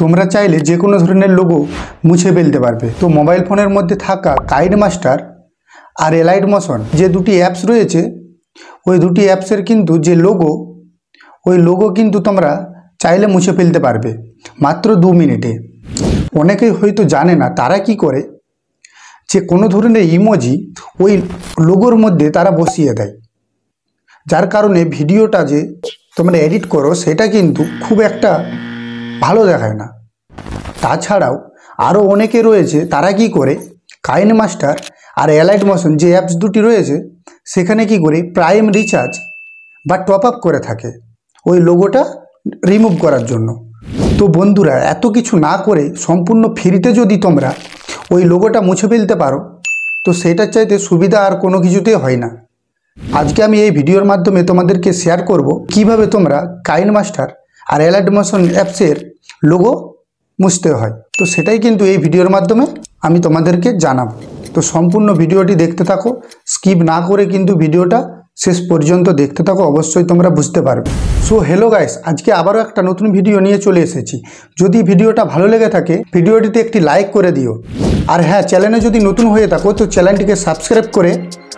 তোমরা চাইলে যে কোনো ধরনের লোগো মুছে ফেলতে পারবে। তো মোবাইল ফোনের মধ্যে থাকা কাইনমাস্টার আর এলাইট মোশন যে দুটি অ্যাপস রয়েছে, ওই দুটি অ্যাপসের কিন্তু যে লোগো, ওই লোগো কিন্তু তোমরা চাইলে মুছে ফেলতে পারবে মাত্র 2 মিনিটে। অনেকেই হয়তো জানে না তারা কি করে, যে কোনো ধরনের ইমোজি ওই লোগোর মধ্যে তারা বসিয়ে দেয়, যার কারণে ভিডিওটা যে তোমরা এডিট করো সেটা কিন্তু খুব একটা ভালো দেখায় না। তাছাড়াও আরও অনেকে রয়েছে, তারা কি করে কাইনমাস্টার আর এলাইট মোশন যে অ্যাপস দুটি রয়েছে সেখানে কি করে প্রাইম রিচার্জ বা টপ আপ করে থাকে ওই লোগোটা রিমুভ করার জন্য। তো বন্ধুরা, এত কিছু না করে সম্পূর্ণ ফ্রিতে যদি তোমরা ওই লোগোটা মুছে ফেলতে পারো, তো সেটার চাইতে সুবিধা আর কোনো কিছুতেই হয় না। আজকে আমি এই ভিডিওর মাধ্যমে তোমাদেরকে শেয়ার করব কিভাবে তোমরা কাইনমাস্টার আর এলাইট মোশন অ্যাপসের লোগো মুছতে হয়। তো সেটাই কিন্তু এই ভিডিওর মাধ্যমে আমি তোমাদেরকে জানাবো। তো সম্পূর্ণ ভিডিওটি দেখতে থাকো, স্কিপ না করে কিন্তু ভিডিওটা শেষ পর্যন্ত দেখতে থাকো, অবশ্যই তোমরা বুঝতে পারবে। সো হ্যালো গাইস, আজকে আবারও একটা নতুন ভিডিও নিয়ে চলে এসেছি। যদি ভিডিওটা ভালো লেগে থাকে ভিডিওটিতে একটি লাইক করে দিও, আর হ্যাঁ, চ্যানেলে যদি নতুন হয়ে থাকো তো চ্যানেলটিকে সাবস্ক্রাইব করে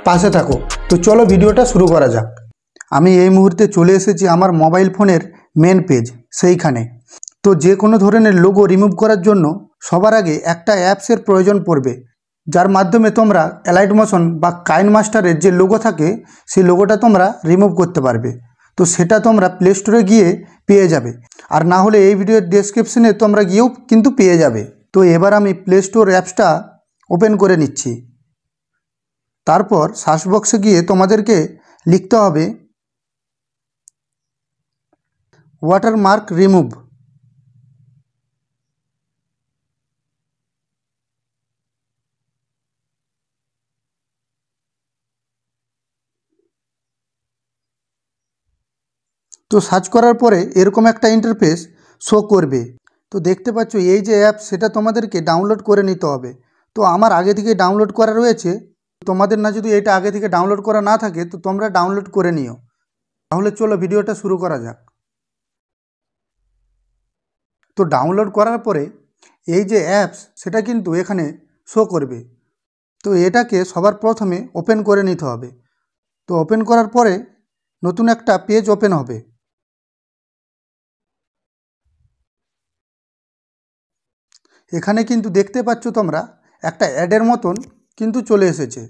পাশে থাকো। তো চলো ভিডিওটা শুরু করা যাক। আমি এই মুহূর্তে চলে এসেছি আমার মোবাইল ফোনের মেন পেজ, সেইখানে। তো যে কোনো ধরনের লোগো রিমুভ করার জন্য সবার আগে একটা অ্যাপসের প্রয়োজন পড়বে, যার মাধ্যমে তোমরা এলাইট মোশন বা কাইনমাস্টারের যে লোগো থাকে সেই লোগোটা তোমরা রিমুভ করতে পারবে। তো সেটা তোমরা প্লে স্টোরে গিয়ে পেয়ে যাবে, আর না হলে এই ভিডিওর ডেসক্রিপশনে তোমরা গিয়েও কিন্তু পেয়ে যাবে। তো এবার আমি প্লে স্টোর অ্যাপসটা ওপেন করে নিচ্ছি। তারপর সার্চ বক্সে গিয়ে তোমাদেরকে লিখতে হবে ওয়াটারমার্ক রিমুভ। তো সার্চ করার পরে এরকম একটা ইন্টারফেস শো করবে। তো দেখতে পাচ্ছ এই যে অ্যাপ, সেটা তোমাদেরকে ডাউনলোড করে নিতে হবে। তো আমার আগে থেকে ডাউনলোড করা রয়েছে, তোমাদের না যদি এটা আগে থেকে ডাউনলোড করা না থাকে তো তোমরা ডাউনলোড করে নিও। তাহলে চলো ভিডিওটা শুরু করা যাক। তো ডাউনলোড করার পরে এই যে অ্যাপস সেটা কিন্তু এখানে শো করবে। তো এটাকে সবার প্রথমে ওপেন করে নিতে হবে। তো ওপেন করার পরে নতুন একটা পেজ ওপেন হবে। এখানে কিন্তু দেখতে পাচ্ছ তোমরা একটা অ্যাডের মতন কিন্তু চলে এসেছে।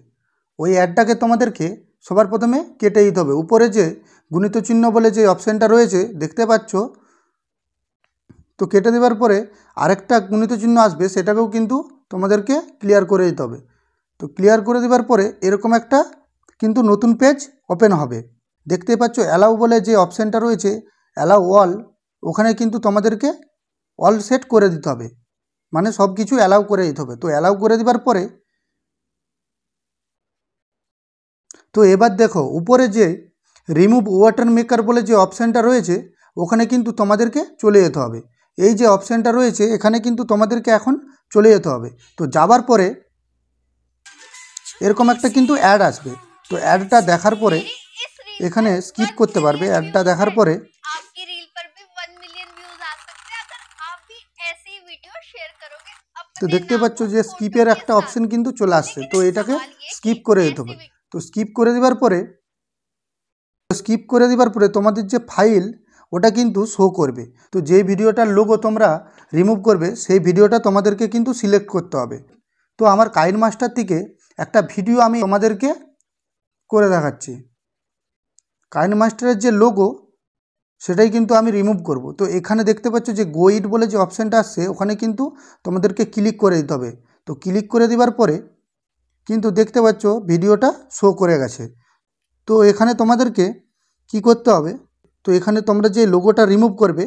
ওই অ্যাডটাকে তোমাদেরকে সবার প্রথমে কেটে দিতে হবে। উপরে যে গুণিত চিহ্ন বলে যে অপশানটা রয়েছে দেখতে পাচ্ছ, তো কেটে দেওয়ার পরে আরেকটা গুণিত চিহ্ন আসবে, সেটাকেও কিন্তু তোমাদেরকে ক্লিয়ার করে দিতে হবে। তো ক্লিয়ার করে দেওয়ার পরে এরকম একটা কিন্তু নতুন পেজ ওপেন হবে। দেখতে পাচ্ছ অ্যালাউ বলে যে অপশানটা রয়েছে, অ্যালাউ অল, ওখানে কিন্তু তোমাদেরকে অল সেট করে দিতে হবে, মানে সব কিছু অ্যালাউ করে দিতে হবে। তো অ্যালাউ করে দেওয়ার পরে তো এবার দেখো উপরে যে রিমুভ ওয়াটার মেকার বলে যে অপশানটা রয়েছে ওখানে কিন্তু তোমাদেরকে চলে যেতে হবে। এই যে অপশানটা রয়েছে এখানে কিন্তু তোমাদেরকে এখন চলে যেতে হবে। তো যাবার পরে এরকম একটা কিন্তু অ্যাড আসবে। তো অ্যাডটা দেখার পরে এখানে স্কিপ করতে পারবে। অ্যাডটা দেখার পরে তো দেখতে পাচ্ছ যে স্কিপের একটা অপশন কিন্তু চলে আসছে। তো এটাকে স্কিপ করে দিতে হবে। তো স্কিপ করে দেওয়ার পরে তোমাদের যে ফাইল ওটা কিন্তু শো করবে। তো যে ভিডিওটার লোগো তোমরা রিমুভ করবে সেই ভিডিওটা তোমাদেরকে কিন্তু সিলেক্ট করতে হবে। তো আমার কাইনমাস্টার থেকে একটা ভিডিও আমি তোমাদেরকে করে দেখাচ্ছি। কাইনমাস্টারের যে লোগো সেটাই কিন্তু আমি রিমুভ করব। তো এখানে দেখতে পাচ্ছ যে গো ইট বলে যে অপশানটা আসছে ওখানে কিন্তু তোমাদেরকে ক্লিক করে দিতে হবে। তো ক্লিক করে দেওয়ার পরে কিন্তু দেখতে পাচ্ছ ভিডিওটা শো করে গেছে। তো এখানে তোমাদেরকে কি করতে হবে, তো এখানে তোমরা যে লোগোটা রিমুভ করবে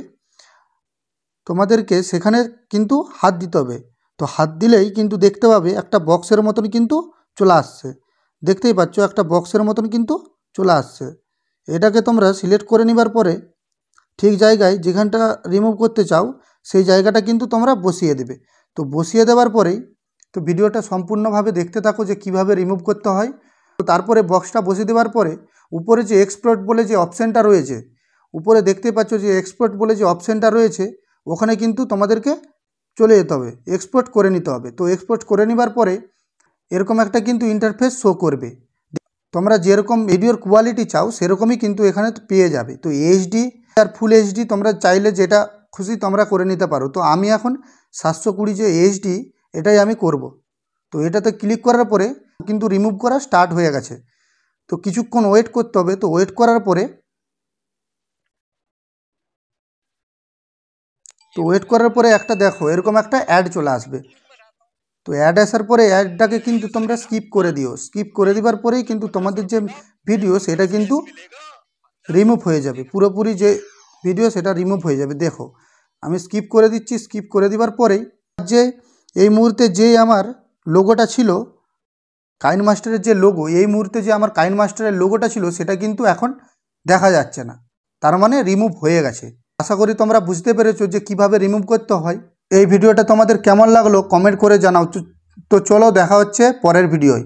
তোমাদেরকে সেখানে কিন্তু হাত দিতে হবে। তো হাত দিলেই কিন্তু দেখতে পাবে একটা বক্সের মতন কিন্তু চলে আসছে। দেখতেই পাচ্ছ একটা বক্সের মতন কিন্তু চলে আসছে। এটাকে তোমরা সিলেক্ট করে নেবার পরে ঠিক জায়গায় যেখানটা রিমুভ করতে চাও সেই জায়গাটা কিন্তু তোমরা বসিয়ে দেবে। তো বসিয়ে দেওয়ার পরেই তো ভিডিওটা সম্পূর্ণভাবে দেখতে থাকো যে কিভাবে রিমুভ করতে হয়। তো তারপরে বক্সটা বসিয়ে দেওয়ার পরে উপরে যে এক্সপোর্ট বলে যে অপশানটা রয়েছে, উপরে দেখতে পাচ্ছ যে এক্সপোর্ট বলে যে অপশানটা রয়েছে ওখানে কিন্তু তোমাদেরকে চলে যেতে হবে, এক্সপোর্ট করে নিতে হবে। তো এক্সপোর্ট করে নেবার পরে এরকম একটা কিন্তু ইন্টারফেস শো করবে। তোমরা যেরকম ভিডিওর কোয়ালিটি চাও সেরকমই কিন্তু এখানে পেয়ে যাবে। তো এইচডি আর ফুল এইচডি তোমরা চাইলে যেটা খুশি তোমরা করে নিতে পারো। তো আমি এখন 720 যে এইচডি এটাই আমি করব। তো এটাতে ক্লিক করার পরে কিন্তু রিমুভ করা স্টার্ট হয়ে গেছে। তো কিছুক্ষণ ওয়েট করতে হবে। তো ওয়েট করার পরে একটা দেখো এরকম একটা অ্যাড চলে আসবে। তো অ্যাড আসার পরে অ্যাডটাকে কিন্তু তোমরা স্কিপ করে দিও। স্কিপ করে দেওয়ার পরেই কিন্তু তোমাদের যে ভিডিও সেটা কিন্তু রিমুভ হয়ে যাবে, পুরোপুরি যে ভিডিও সেটা রিমুভ হয়ে যাবে। দেখো আমি স্কিপ করে দিচ্ছি। স্কিপ করে দেওয়ার পরেই যে এই মুহূর্তে যে আমার লোগোটা ছিল কাইনমাস্টারের যে লোগো, এই মুহূর্তে যে আমার কাইনমাস্টারের লোগোটা ছিল সেটা কিন্তু এখন দেখা যাচ্ছে না, তার মানে রিমুভ হয়ে গেছে। আশা করি তোমরা বুঝতে পেরেছো যে কিভাবে রিমুভ করতে হয়। এই ভিডিওটা তোমাদের কেমন লাগলো কমেন্ট করে জানাও। তো চলো দেখা হচ্ছে পরের ভিডিওয়।